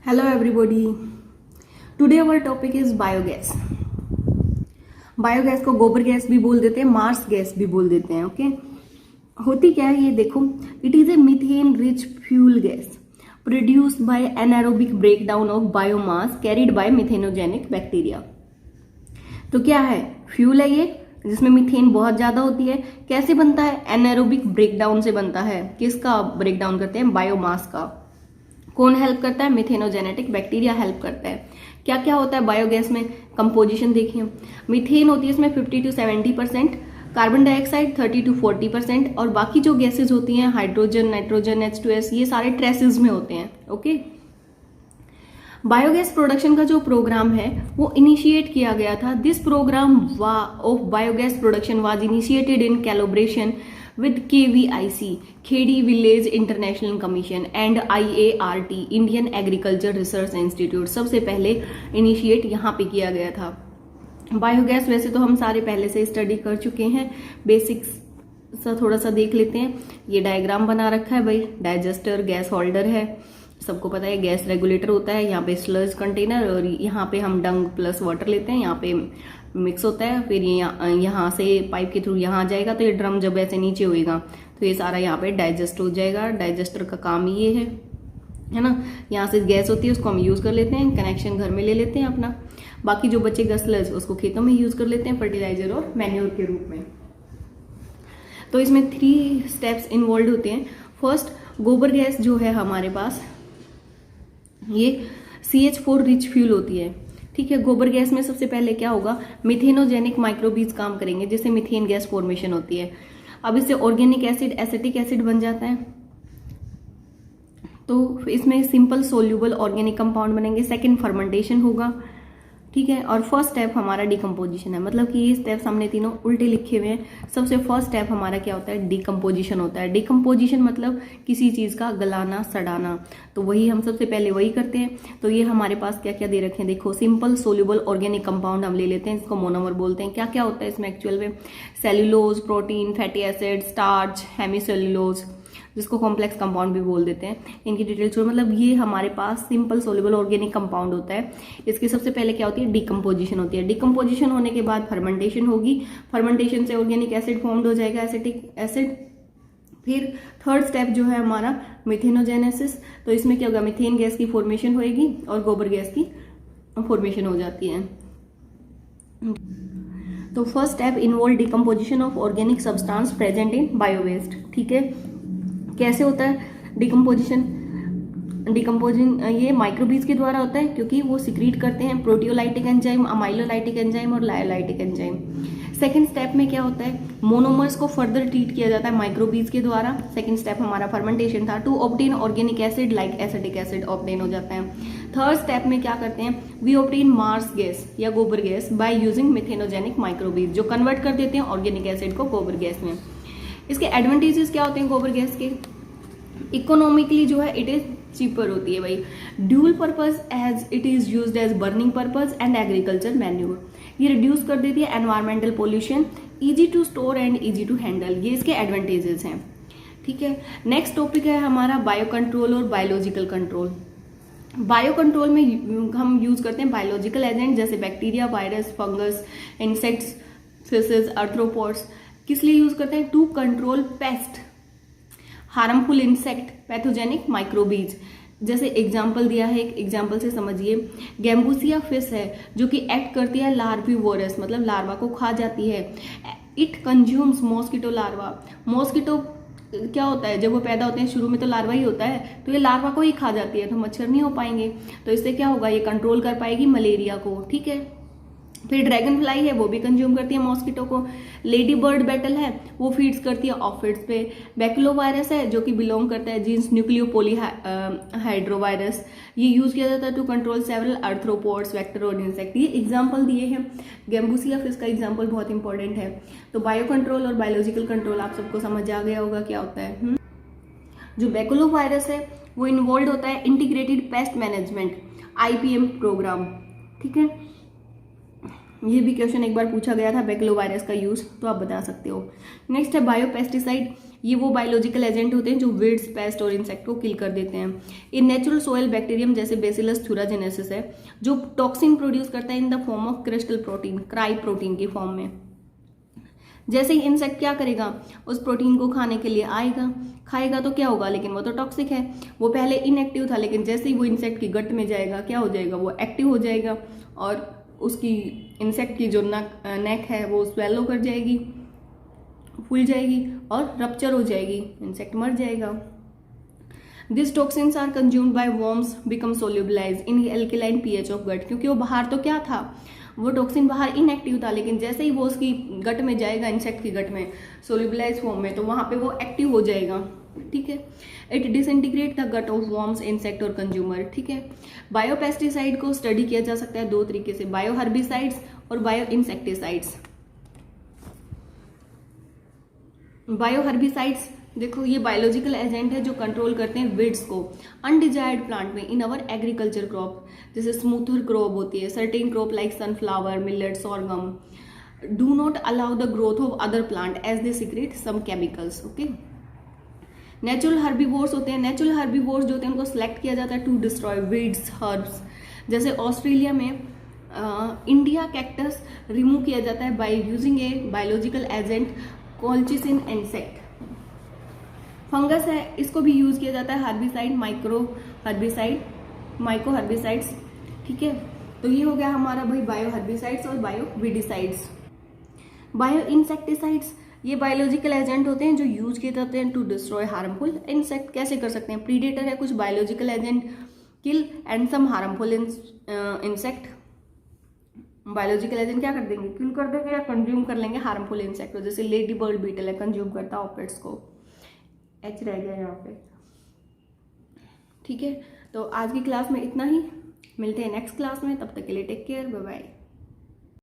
Hello everybody. Today our topic is biogas. Biogas को गोबर gas भी बोल देते हैं, मार्स गैस भी बोल देते हैं. ओके, होती क्या है ये देखो. It is a methane rich fuel gas produced by anaerobic breakdown of biomass carried by methanogenic bacteria. तो क्या है, फ्यूल है ये जिसमें मीथेन बहुत ज्यादा होती है. कैसे बनता है? एनारोबिक ब्रेकडाउन से बनता है. किसका ब्रेकडाउन करते हैं? बायोमास का. कौन हेल्प करता है? मिथेनोजेनेटिक बैक्टीरिया हेल्प करता है. क्या क्या होता है बायोगैस में? कंपोजिशन देखिए. मीथेन होती है इसमें 50 to 70%, कार्बन डाइऑक्साइड 30 to 40%, और बाकी जो गैसेज होती हैं हाइड्रोजन, नाइट्रोजन, H2S, ये सारे ट्रेसेस में होते हैं. ओके, बायोगैस प्रोडक्शन का जो प्रोग्राम है वो इनिशिएट किया गया था. This programme of biogas production was initiated in collaboration with KVIC, Khadi village international commission, and IART, Indian agriculture research institute. सबसे पहले इनिशिएट यहाँ पे किया गया था. बायोगैस वैसे तो हम सारे पहले से स्टडी कर चुके हैं, बेसिक्स सा थोड़ा सा देख लेते हैं. ये डायग्राम बना रखा है भाई. डाइजेस्टर, गैस होल्डर है, सबको पता है. गैस रेगुलेटर होता है, यहाँ पे स्लज कंटेनर, और यहाँ पे हम डंग प्लस वाटर लेते हैं, यहाँ पे मिक्स होता है. फिर ये यहाँ से पाइप के थ्रू यहाँ जाएगा, तो ये ड्रम जब ऐसे नीचे होएगा तो ये सारा यहाँ पे डाइजेस्ट हो जाएगा. डाइजेस्टर का काम ये है ना. यहाँ से गैस होती है, उसको हम यूज कर लेते हैं, कनेक्शन घर में ले लेते हैं अपना. बाकी जो बचेगा स्लज उसको खेतों में यूज कर लेते हैं फर्टिलाइजर और मैन्योर के रूप में. तो इसमें 3 स्टेप्स इन्वॉल्व होते हैं. फर्स्ट, गोबर गैस जो है हमारे पास ये CH4 रिच फ्यूल होती है. ठीक है, गोबर गैस में सबसे पहले क्या होगा, मिथेनोजेनिक माइक्रोबीज काम करेंगे, जिससे मिथेन गैस फॉर्मेशन होती है. अब इससे ऑर्गेनिक एसिड, एसिटिक एसिड बन जाता है, तो इसमें सिंपल सोल्यूबल ऑर्गेनिक कंपाउंड बनेंगे. सेकंड, फर्मेंटेशन होगा. ठीक है, और फर्स्ट स्टेप हमारा डिकम्पोजिशन है. मतलब कि ये स्टेप्स हमने तीनों उल्टे लिखे हुए हैं. सबसे फर्स्ट स्टेप हमारा क्या होता है? डिकम्पोजिशन होता है. डिकम्पोजिशन मतलब किसी चीज का गलाना, सड़ाना. तो वही हम सबसे पहले वही करते हैं. तो ये हमारे पास क्या क्या दे रखे हैं देखो. सिंपल सोल्यूबल ऑर्गेनिक कंपाउंड हम ले लेते हैं, इसको मोनोमर बोलते हैं. क्या क्या होता है इसमें एक्चुअल में? Cellulose, protein, fatty acid, starch, hemicellulose, जिसको कॉम्प्लेक्स कंपाउंड भी बोल देते हैं. इनकी डिटेल्स मतलब ये हमारे पास सिंपल सोल्यूबल ऑर्गेनिक कंपाउंड होता है. इसकी सबसे पहले क्या होती है? डिकम्पोजिशन होती है. डिकम्पोजिशन होने के बाद फर्मेंटेशन होगी. फर्मेंटेशन से ऑर्गेनिक एसिड फॉर्म्ड हो जाएगा, एसिटिक एसिड. फिर थर्ड स्टेप जो है हमारा मिथेनोजेनेसिस. तो इसमें क्या होगा? मीथेन गैस की फॉर्मेशन होगी और गोबर गैस की फॉर्मेशन हो जाती है. तो first step involve decomposition of organic substance present in biowaste. ठीक है, कैसे होता है डिकम्पोजिशन? डिकम्पोजिंग ये माइक्रोबीज के द्वारा होता है, क्योंकि वो सिक्रीट करते हैं प्रोटियोलाइटिक एंजाइम, अमाइलोलाइटिक एंजाइम और लायोलाइटिक एंजाइम. सेकेंड स्टेप में क्या होता है? मोनोमर्स को फर्दर ट्रीट किया जाता है माइक्रोबीज के द्वारा. सेकेंड स्टेप हमारा फर्मेंटेशन था. To obtain organic acid like acetic acid obtain हो जाता है. थर्ड स्टेप में क्या करते हैं? वी ऑब्टेन मार्स गैस या गोबर गैस बाय यूजिंग मिथेनोजेनिक माइक्रोबीज, जो कन्वर्ट कर देते हैं ऑर्गेनिक एसिड को गोबर गैस में. इसके एडवांटेजेस क्या होते हैं गोबर गैस के? इकोनॉमिकली जो है इट इज चीपर होती है भाई. Dual purpose as it is used as burning purpose and agriculture manure. ये रिड्यूस कर देती है environmental pollution, easy to store and easy to handle. ये इसके एडवांटेजेस हैं. ठीक है, नेक्स्ट टॉपिक है हमारा बायो कंट्रोल और बायोलॉजिकल कंट्रोल. बायो कंट्रोल में हम यूज करते हैं बायोलॉजिकल एजेंट जैसे bacteria, virus, fungus, insects, fishes, arthropods. किस लिए यूज करते हैं? To control pest, harmful insect, pathogenic microbes. जैसे एग्जाम्पल दिया है, एक एग्जाम्पल से समझिए. गैम्बूसिया फिश है जो कि एक्ट करती है लार्विवोरस, मतलब लार्वा को खा जाती है. It consumes mosquito larva. Mosquito क्या होता है? जब वो पैदा होते हैं शुरू में तो लार्वा ही होता है, तो ये लार्वा को ही खा जाती है, तो मच्छर नहीं हो पाएंगे. तो इससे क्या होगा? ये कंट्रोल कर पाएगी मलेरिया को. ठीक है, फिर ड्रैगन फ्लाई है, वो भी कंज्यूम करती है मॉस्किटो को. लेडी बर्ड बेटल है, वो फीड्स करती है ऑफिड्स पे. बैक्लोवायरस है जो कि बिलोंग करता है जीन्स न्यूक्लियोपोली हाइड्रोवायरस. ये यूज किया जाता है to control several arthropods, vector और इंसेक्ट. ये एग्जाम्पल दिए हैं. गैम्बूसिया फिश का एग्जाम्पल बहुत इंपॉर्टेंट है. तो बायो कंट्रोल और बायोलॉजिकल कंट्रोल आप सबको समझ आ गया होगा क्या होता है. जो बैक्लोवायरस है वो इन्वॉल्व होता है integrated pest management IPM program. ठीक है, ये भी क्वेश्चन एक बार पूछा गया था, बैक्लोवायरस का यूज, तो आप बता सकते हो। नेक्स्ट है बायोपेस्टिसाइड। ये वो बायोलॉजिकल एजेंट होते हैं जो वीड्स, पेस्ट और इंसेक्ट को किल कर देते हैं। इन नेचुरल सोयल बैक्टीरियम जैसे बेसिलस थ्यूराजेनेसिस है जो टॉक्सिन प्रोड्यूस करता है in the form of crystal protein, cry protein की फॉर्म में। जैसे ही इंसेक्ट क्या करेगा, उस प्रोटीन को खाने के लिए आएगा, खाएगा तो क्या होगा, लेकिन वो तो टॉक्सिक है। वो पहले इनएक्टिव था, लेकिन जैसे ही वो इंसेक्ट की गट में जाएगा क्या हो जाएगा, वो एक्टिव हो जाएगा और उसकी इंसेक्ट की जो नेक है वो स्वेलो कर जाएगी, फूल जाएगी और रप्चर हो जाएगी, इंसेक्ट मर जाएगा। This toxins are consumed by worms become solubilize in alkaline pH of gut. क्योंकि वो बाहर तो क्या था, वो टॉक्सिन बाहर इनएक्टिव था, लेकिन जैसे ही वो उसकी गट में जाएगा, इंसेक्ट की गट में सोल्यूबलाइज फॉर्म में, तो वहां पे वो एक्टिव हो जाएगा। ठीक है, it disintegrate the gut of worms, insect और कंज्यूमर। ठीक है, बायोपेस्टिसाइड को स्टडी किया जा सकता है दो तरीके से, बायो हर्बिसाइड्स और बायो इंसेक्टिसाइड्स। बायो हर्बिसाइड्स देखो, ये बायोलॉजिकल एजेंट है जो कंट्रोल करते हैं वीड्स को अनडिजायर्ड प्लांट में इन अवर एग्रीकल्चर क्रॉप। जैसे स्मूथर क्रॉप होती है, certain crop like sunflower, millet, sorghum do not allow the growth of other plant as they secrete some chemicals. Okay, natural herbivores होते हैं। Natural herbivores जो होते हैं उनको सेलेक्ट किया जाता है टू डिस्ट्रॉय वीड्स, हर्ब्स। जैसे ऑस्ट्रेलिया में इंडिया कैक्टस रिमूव किया जाता है by using a biological agent colchicine insect. Fungus है, इसको भी यूज किया जाता है हर्बिसाइड, माइक्रो हर्बिसाइड्स। ठीक है, तो ये हो गया हमारा भाई बायो हर्बिसाइड्स और बायो वीडिसाइड्स। बायो इंसेक्टिसाइड्स ये बायोलॉजिकल एजेंट होते हैं जो यूज किए जाते हैं टू डिस्ट्रॉय हार्मफुल इंसेक्ट। कैसे कर सकते हैं, प्रीडेटर है, कुछ biological agent kill and some harmful insect. Biological agent क्या कर देंगे, किल कर देंगे या कंज्यूम कर लेंगे हार्मफुल इंसेक्ट। जैसे लेडी बर्ड बीटल है, कंज्यूम करता है ऑर्किड्स को, एच रह गया यहाँ पे। ठीक है, तो आज की क्लास में इतना ही, मिलते हैं नेक्स्ट क्लास में, तब तक के लिए टेक केयर, बाय बाय।